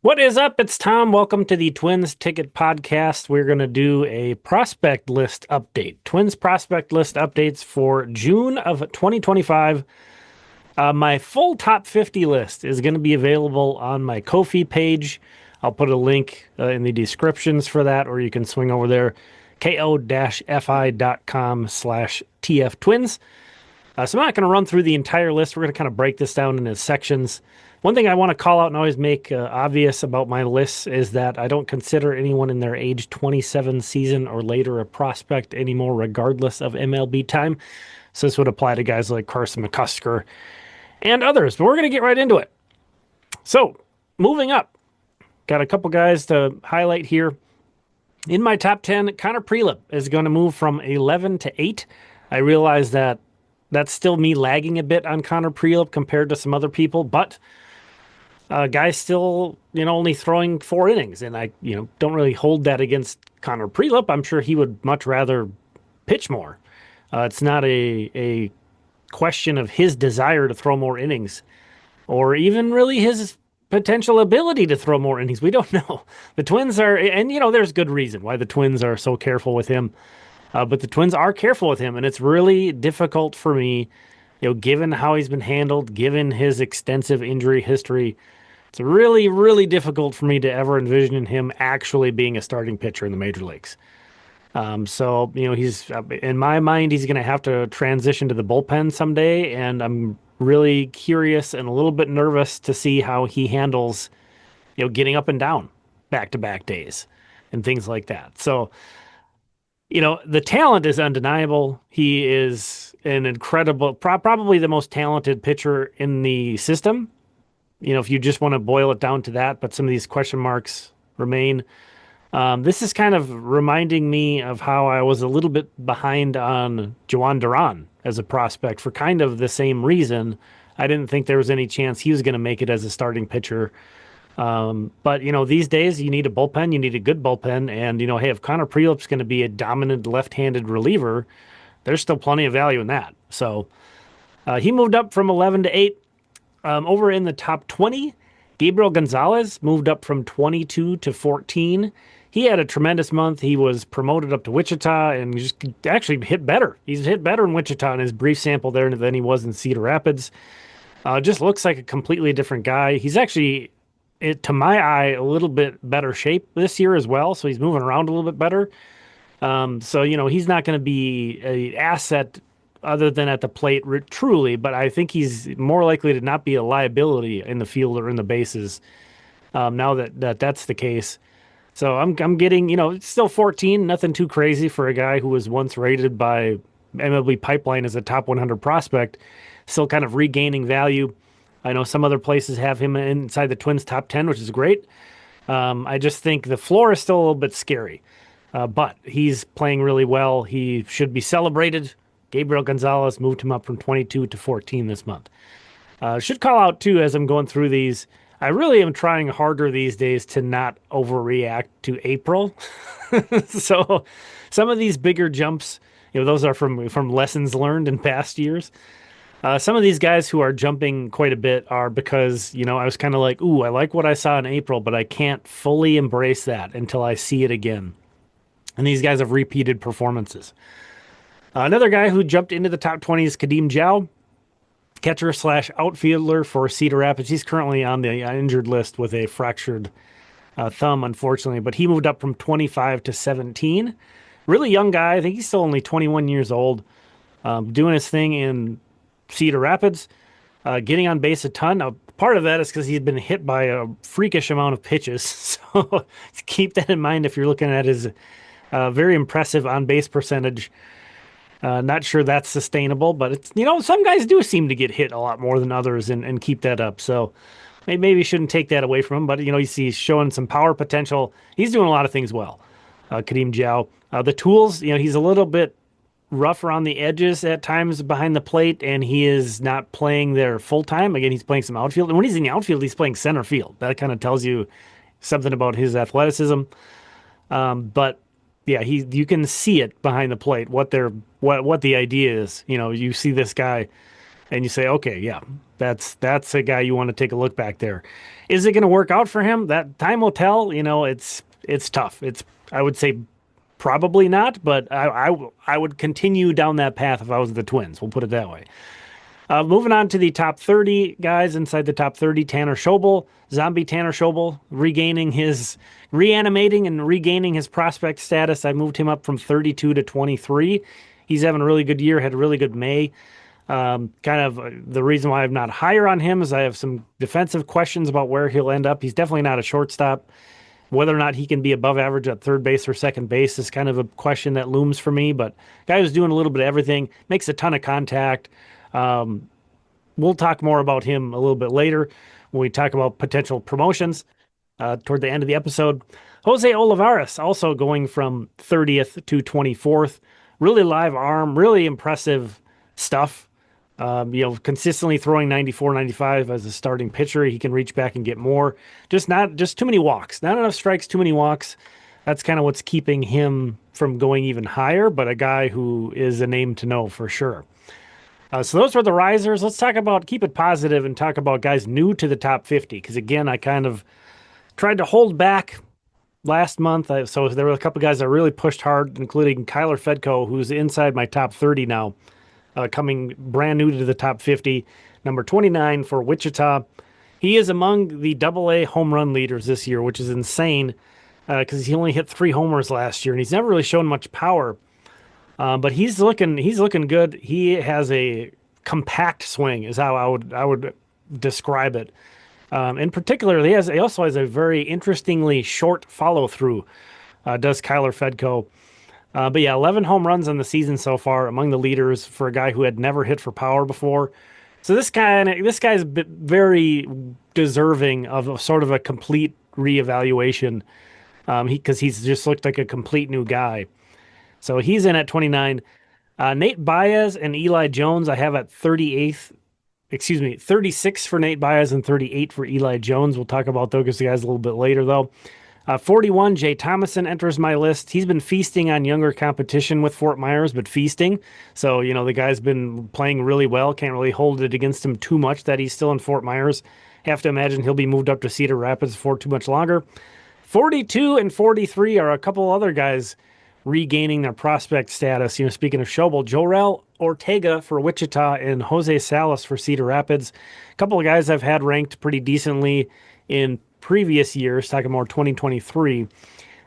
What is up? It's Tom. Welcome to the Twins Ticket Podcast. We're going to do a prospect list update. Twins prospect list updates for June of 2025. My full top 50 list is going to be available on my Ko-fi page. I'll put a link in the descriptions for that, or you can swing over there, ko-fi.com/tftwins. So I'm not going to run through the entire list. We're going to kind of break this down into sections. One thing I want to call out and always make obvious about my lists is that I don't consider anyone in their age 27 season or later a prospect anymore, regardless of MLB time. So this would apply to guys like Carson McCusker and others. But we're going to get right into it. So moving up, got a couple guys to highlight here. In my top 10, Connor Prielipp is going to move from 11 to 8. I realize that that's still me lagging a bit on Connor Prielipp compared to some other people, but guy's still, only throwing 4 innings, and I, don't really hold that against Connor Prielipp. I'm sure he would much rather pitch more. It's not a question of his desire to throw more innings, or even really his potential ability to throw more innings. We don't know. The Twins are, and there's good reason why the Twins are so careful with him. But the Twins are careful with him, and it's really difficult for me, given how he's been handled, given his extensive injury history. It's really, really difficult for me to ever envision him actually being a starting pitcher in the major leagues. So, he's, in my mind, he's going to have to transition to the bullpen someday, and I'm really curious and a little bit nervous to see how he handles, getting up and down back-to-back days and things like that. So, the talent is undeniable. He is an incredible, probably the most talented pitcher in the system. If you just want to boil it down to that, but some of these question marks remain. This is kind of reminding me of how I was a little bit behind on Jhoan Duran as a prospect for kind of the same reason. I didn't think there was any chance he was going to make it as a starting pitcher. But these days you need a bullpen, you need a good bullpen, and hey, if Connor Prielipp's going to be a dominant left-handed reliever, there's still plenty of value in that. So he moved up from 11 to 8. Over in the top 20, Gabriel Gonzalez moved up from 22 to 14. He had a tremendous month. He was promoted up to Wichita and just actually hit better. He's hit better in Wichita in his brief sample there than he was in Cedar Rapids. Just looks like a completely different guy. He's actually, to my eye, a little bit better shape this year as well. So he's moving around a little bit better. So he's not going to be an asset other than at the plate truly, but I think he's more likely to not be a liability in the field or in the bases now that's the case. So I'm getting, it's still 14, nothing too crazy for a guy who was once rated by MLB Pipeline as a top 100 prospect, still kind of regaining value. I know some other places have him inside the Twins top 10, which is great. I just think the floor is still a little bit scary, but he's playing really well. He should be celebrated. Gabriel Gonzalez moved him up from 22 to 14 this month. Should call out, too, as I'm going through these, I really am trying harder these days to not overreact to April. So some of these bigger jumps, those are from lessons learned in past years. Some of these guys who are jumping quite a bit are because, I was kind of like, ooh, I like what I saw in April, but I can't fully embrace that until I see it again. And these guys have repeated performances. Another guy who jumped into the top 20 is Kadeem Zhao, catcher/outfielder for Cedar Rapids. He's currently on the injured list with a fractured thumb, unfortunately, but he moved up from 25 to 17. Really young guy. I think he's still only 21 years old, doing his thing in Cedar Rapids, getting on base a ton. Now, part of that is because he'd been hit by a freakish amount of pitches. So keep that in mind if you're looking at his very impressive on-base percentage. Not sure that's sustainable, but it's, some guys do seem to get hit a lot more than others and keep that up. So maybe you shouldn't take that away from him, but, you see he's showing some power potential. He's doing a lot of things well, Kadeem Zhao. The tools, he's a little bit rough around the edges at times behind the plate, and he is not playing there full time. Again, he's playing some outfield. And when he's in the outfield, he's playing center field. That kind of tells you something about his athleticism. But yeah, you can see it behind the plate, what the idea is. You see this guy and you say, okay, yeah, that's a guy you want to take a look back there. Is it going to work out for him? That time will tell. It's tough. I would say probably not, but I would continue down that path if I was the Twins. We'll put it that way. Moving on to the top 30 guys inside the top 30, Tanner Schobel, zombie Tanner Schobel, reanimating and regaining his prospect status. I moved him up from 32 to 23. He's having a really good year, had a really good May. The reason why I'm not higher on him is I have some defensive questions about where he'll end up. He's definitely not a shortstop. Whether or not he can be above average at third base or second base is kind of a question that looms for me. But guy who's doing a little bit of everything, makes a ton of contact. We'll talk more about him a little bit later when we talk about potential promotions toward the end of the episode. Jose Olivares also going from 30th to 24th. Really live arm, really impressive stuff. Consistently throwing 94, 95 as a starting pitcher. He can reach back and get more. Just too many walks. Not enough strikes, too many walks. That's kind of what's keeping him from going even higher, but a guy who is a name to know for sure. So those were the risers. Let's keep it positive and talk about guys new to the top 50. Because again, I kind of tried to hold back last month. So there were a couple guys that really pushed hard, including Kyler Fedko, who's inside my top 30 now. Coming brand new to the top 50, number 29 for Wichita. He is among the AA home run leaders this year, which is insane because he only hit 3 homers last year, and he's never really shown much power. But he's looking good. He has a compact swing, is how I would describe it. In particular, he also has a very interestingly short follow through. Does Kyler Fedko? But yeah, 11 home runs on the season so far, among the leaders for a guy who had never hit for power before. So this guy's very deserving of sort of a complete reevaluation, because he's just looked like a complete new guy. So he's in at 29. Nate Baez and Eli Jones I have at 36 for Nate Baez and 38 for Eli Jones. We'll talk about those guys a little bit later, though. 41, Jay Thomason enters my list. He's been feasting on younger competition with Fort Myers, but feasting. So, the guy's been playing really well. Can't really hold it against him too much that he's still in Fort Myers. Have to imagine he'll be moved up to Cedar Rapids for too much longer. 42 and 43 are a couple other guys regaining their prospect status. Speaking of Schobel, Jorel Ortega for Wichita and Jose Salas for Cedar Rapids. A couple of guys I've had ranked pretty decently in previous years, talking more 2023.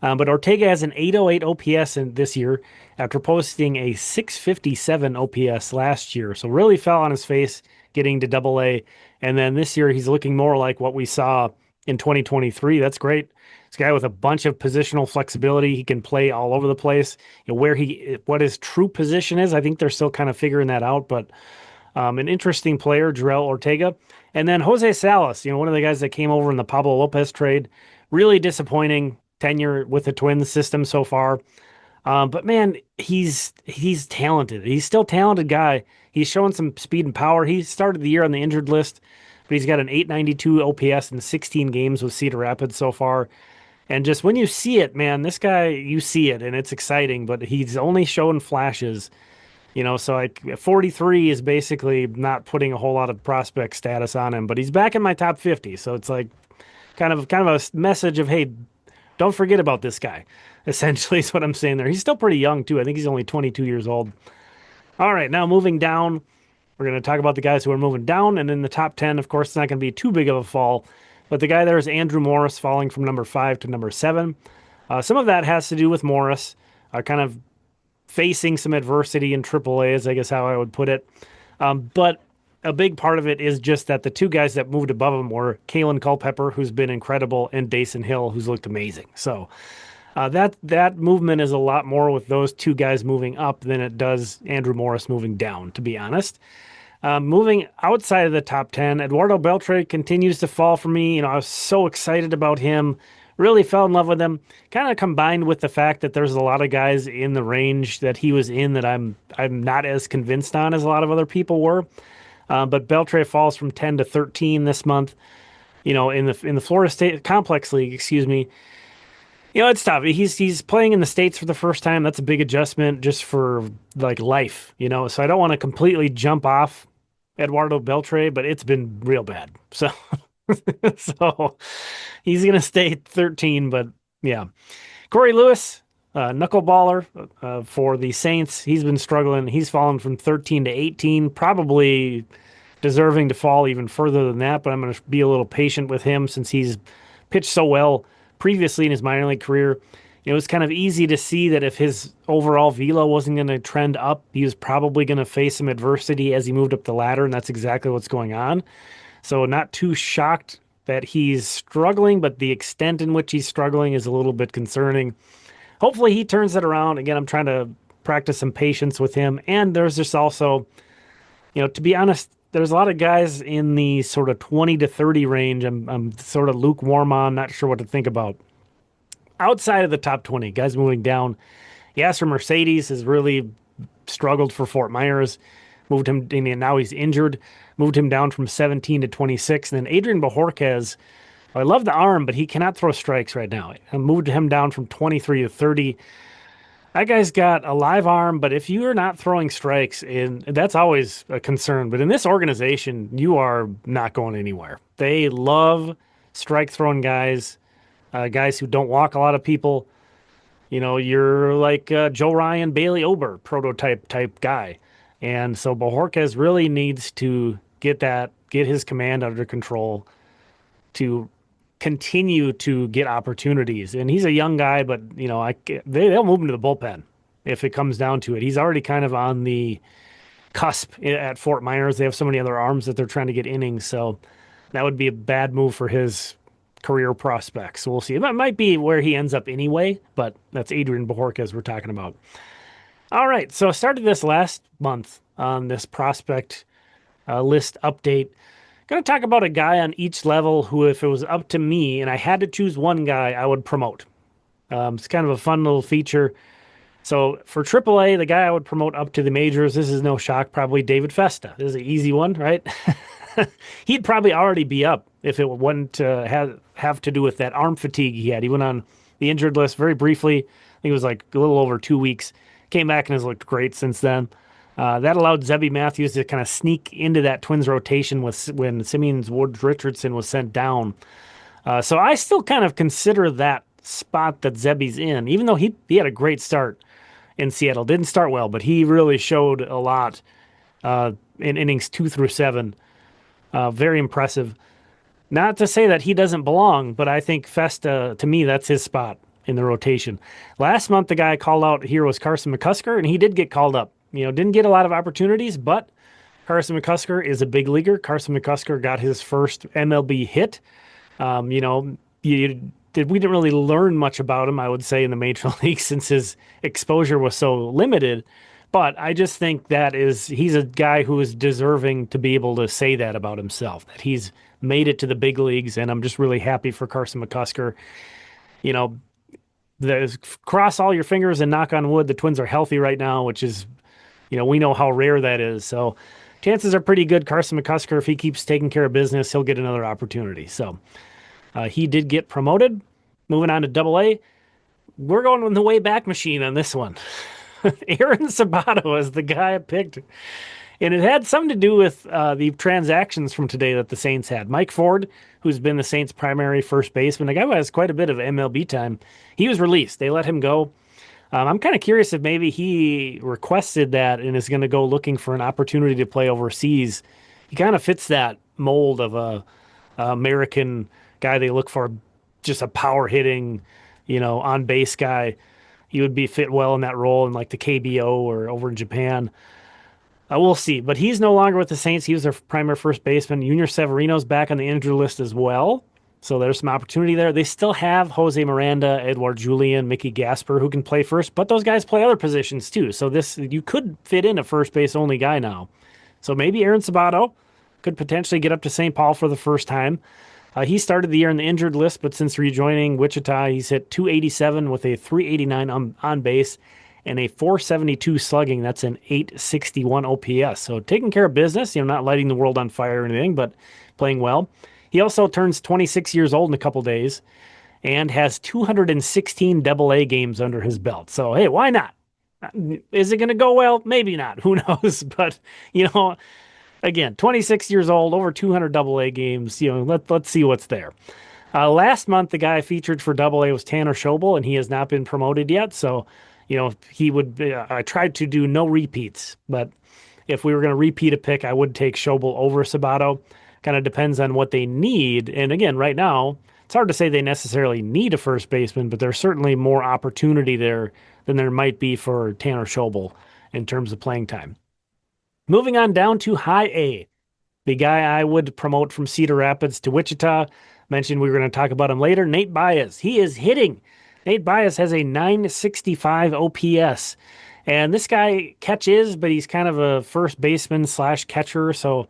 But Ortega has an 808 OPS this year after posting a 657 OPS last year. So really fell on his face getting to AA. And then this year he's looking more like what we saw in 2023. That's great. This guy with a bunch of positional flexibility. He can play all over the place. What his true position is, I think they're still kind of figuring that out. But an interesting player, Jorel Ortega. And then Jose Salas, one of the guys that came over in the Pablo Lopez trade. Really disappointing tenure with the Twins system so far. But man, he's talented. He's still a talented guy. He's showing some speed and power. He started the year on the injured list, but he's got an 892 OPS in 16 games with Cedar Rapids so far. And just when you see it, man, this guy, you see it, and it's exciting, but he's only showing flashes. So 43 is basically not putting a whole lot of prospect status on him, but he's back in my top 50. So it's like kind of a message of, hey, don't forget about this guy. Essentially is what I'm saying there. He's still pretty young too. I think he's only 22 years old. All right, now moving down, we're going to talk about the guys who are moving down. And in the top 10, of course, it's not going to be too big of a fall. But the guy there is Andrew Morris, falling from number 5 to number 7. Some of that has to do with Morris kind of facing some adversity in AAA, is I guess how I would put it. But a big part of it is just that the two guys that moved above him were Kalen Culpepper, who's been incredible, and Dason Hill, who's looked amazing. So that movement is a lot more with those two guys moving up than it does Andrew Morris moving down, to be honest. Moving outside of the top 10, Eduardo Beltre continues to fall for me. I was so excited about him. Really fell in love with him. Kind of combined with the fact that there's a lot of guys in the range that he was in that I'm not as convinced on as a lot of other people were. But Beltre falls from 10 to 13 this month. In the Florida State Complex League, excuse me. It's tough. He's playing in the States for the first time. That's a big adjustment just for like life. So I don't want to completely jump off Eduardo Beltre, but it's been real bad. So, so he's going to stay 13, but yeah. Corey Lewis, knuckleballer for the Saints. He's been struggling. He's fallen from 13 to 18, probably deserving to fall even further than that, but I'm going to be a little patient with him since he's pitched so well previously in his minor league career. It was kind of easy to see that if his overall velo wasn't going to trend up, he was probably going to face some adversity as he moved up the ladder, and that's exactly what's going on. So, not too shocked that he's struggling, but the extent in which he's struggling is a little bit concerning. Hopefully, he turns it around. Again, I'm trying to practice some patience with him. And there's just also, to be honest, there's a lot of guys in the sort of 20 to 30 range. I'm sort of lukewarm on, not sure what to think about. Outside of the top 20, guys moving down. Yasser Mercedes has really struggled for Fort Myers. Moved him, and now he's injured. Moved him down from 17 to 26. And then Adrian Bajorquez, I love the arm, but he cannot throw strikes right now. I moved him down from 23 to 30. That guy's got a live arm, but if you are not throwing strikes, and that's always a concern. But in this organization, you are not going anywhere. They love strike throwing guys, guys who don't walk a lot of people. You're like Joe Ryan, Bailey Ober prototype type guy. And so Bajorquez really needs to get his command under control to continue to get opportunities. And he's a young guy, but they'll move him to the bullpen if it comes down to it. He's already kind of on the cusp at Fort Myers. They have so many other arms that they're trying to get innings, so that would be a bad move for his career prospects. So we'll see. That might be where he ends up anyway, but that's Adrian Bajorquez we're talking about. All right, so I started this last month on this prospect list update. Going to talk about a guy on each level who, if it was up to me and I had to choose one guy, I would promote. It's kind of a fun little feature. So for AAA, the guy I would promote up to the majors, this is no shock, probably David Festa. This is an easy one, right? He'd probably already be up if it wouldn't have to do with that arm fatigue he had. He went on the injured list very briefly. I think it was like a little over 2 weeks. Came back and has looked great since then. That allowed Zebby Matthews to kind of sneak into that Twins rotation when Simeon Woods Richardson was sent down. So I still kind of consider that spot that Zebby's in, even though he had a great start in Seattle. Didn't start well, but he really showed a lot in innings 2 through 7. Very impressive. Not to say that he doesn't belong, but I think Festa, to me, that's his spot in the rotation. Last month, the guy I called out here was Carson McCusker, and he did get called up. Didn't get a lot of opportunities, but Carson McCusker is a big leaguer. Carson McCusker got his first MLB hit. We didn't really learn much about him, I would say, in the major leagues since his exposure was so limited. But I just think he's a guy who is deserving to be able to say that about himself, that he's made it to the big leagues, and I'm just really happy for Carson McCusker. Cross all your fingers and knock on wood, the Twins are healthy right now, which is, we know how rare that is. So chances are pretty good Carson McCusker, if he keeps taking care of business, he'll get another opportunity. So he did get promoted. Moving on to Double-A. We're going with the way back machine on this one. Aaron Sabato is the guy I picked. And it had something to do with the transactions from today that the Saints had. Mike Ford, who's been the Saints' primary first baseman, a guy who has quite a bit of MLB time, he was released. They let him go. I'm kind of curious if maybe he requested that and is going to go looking for an opportunity to play overseas. He kind of fits that mold of a American guy they look for, just a power hitting, on base guy. He would be fit well in that role in like the KBO or over in Japan. We'll see. But he's no longer with the Saints. He was their primary first baseman. Junior Severino's back on the injury list as well. So there's some opportunity there. They still have Jose Miranda, Edouard Julien, Mickey Gasper, who can play first, but those guys play other positions too. So you could fit in a first base only guy now. So maybe Aaron Sabato could potentially get up to St. Paul for the first time. He started the year in the injured list, but since rejoining Wichita, he's hit .287 with a .389 on base and a .472 slugging. That's an .861 OPS. So taking care of business, not lighting the world on fire or anything, but playing well. He also turns 26 years old in a couple days and has 216 Double-A games under his belt. So, hey, why not? Is it going to go well? Maybe not. Who knows? But, Again, 26 years old, over 200 AA games. Let's see what's there. Last month, the guy featured for AA was Tanner Schobel, and he has not been promoted yet. So, he would. I tried to do no repeats, but if we were going to repeat a pick, I would take Schobel over Sabato. Kind of depends on what they need. And again, right now, it's hard to say they necessarily need a first baseman, but there's certainly more opportunity there than there might be for Tanner Schobel in terms of playing time. Moving on down to high A, the guy I would promote from Cedar Rapids to Wichita. Mentioned we were going to talk about him later. Nate Baez. He is hitting. Nate Baez has a 965 OPS. And this guy catches, but he's kind of a first baseman slash catcher. So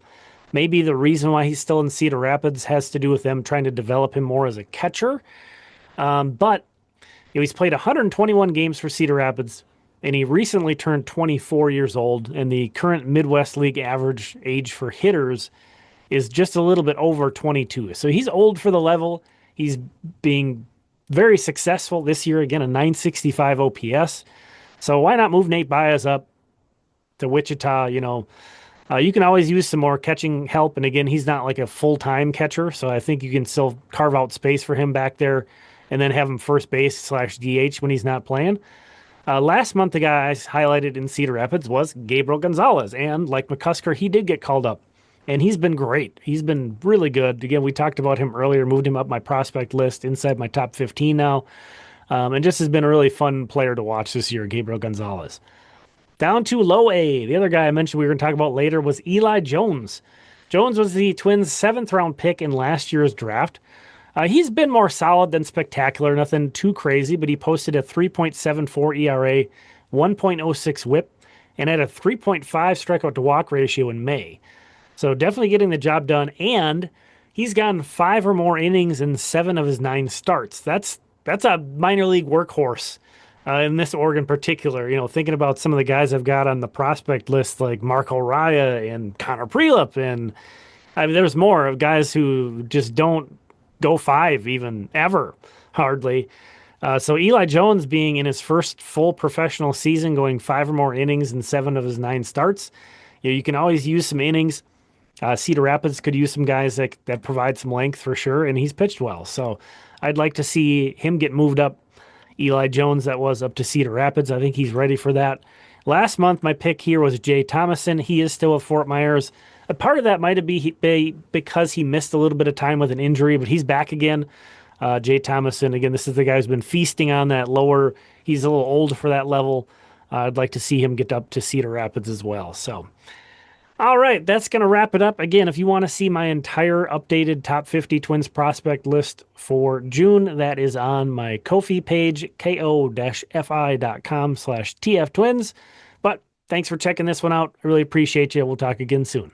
maybe the reason why he's still in Cedar Rapids has to do with them trying to develop him more as a catcher. But he's played 121 games for Cedar Rapids, and he recently turned 24 years old. And the current Midwest League average age for hitters is just a little bit over 22. So he's old for the level. He's being very successful this year. Again, a 965 OPS. So why not move Nate Baez up to Wichita? You can always use some more catching help. And again, he's not like a full-time catcher. So I think you can still carve out space for him back there and then have him first base slash DH when he's not playing. Last month, the guy I highlighted in Cedar Rapids was Gabriel Gonzalez. And like McCusker, he did get called up. And he's been great. He's been really good. Again, we talked about him earlier, moved him up my prospect list inside my top 15 now. And just has been a really fun player to watch this year, Gabriel Gonzalez. Down to low A. The other guy I mentioned we were going to talk about later was Eli Jones. Jones was the Twins' 7th-round pick in last year's draft. He's been more solid than spectacular, nothing too crazy, but he posted a 3.74 ERA, 1.06 whip, and had a 3.5 strikeout to walk ratio in May. So definitely getting the job done, and he's gotten 5 or more innings in 7 of his 9 starts. That's a minor league workhorse in this org in particular. Thinking about some of the guys I've got on the prospect list, like Marco Raya and Connor Prelip, and there's more of guys who just don't go 5 even ever, hardly. So Eli Jones being in his first full professional season, going 5 or more innings in 7 of his 9 starts. You can always use some innings. Cedar Rapids could use some guys that provide some length for sure, and he's pitched well. So I'd like to see him get moved up. Eli Jones, that was up to Cedar Rapids. I think he's ready for that. Last month, my pick here was Jay Thomason. He is still at Fort Myers. A part of that might be because he missed a little bit of time with an injury, but he's back again. Jay Thomason, again, this is the guy who's been feasting on that lower. He's a little old for that level. I'd like to see him get up to Cedar Rapids as well. So, all right, that's going to wrap it up. Again, if you want to see my entire updated top 50 Twins prospect list for June, that is on my Ko-fi page, ko-fi.com/tftwins. But thanks for checking this one out. I really appreciate you. We'll talk again soon.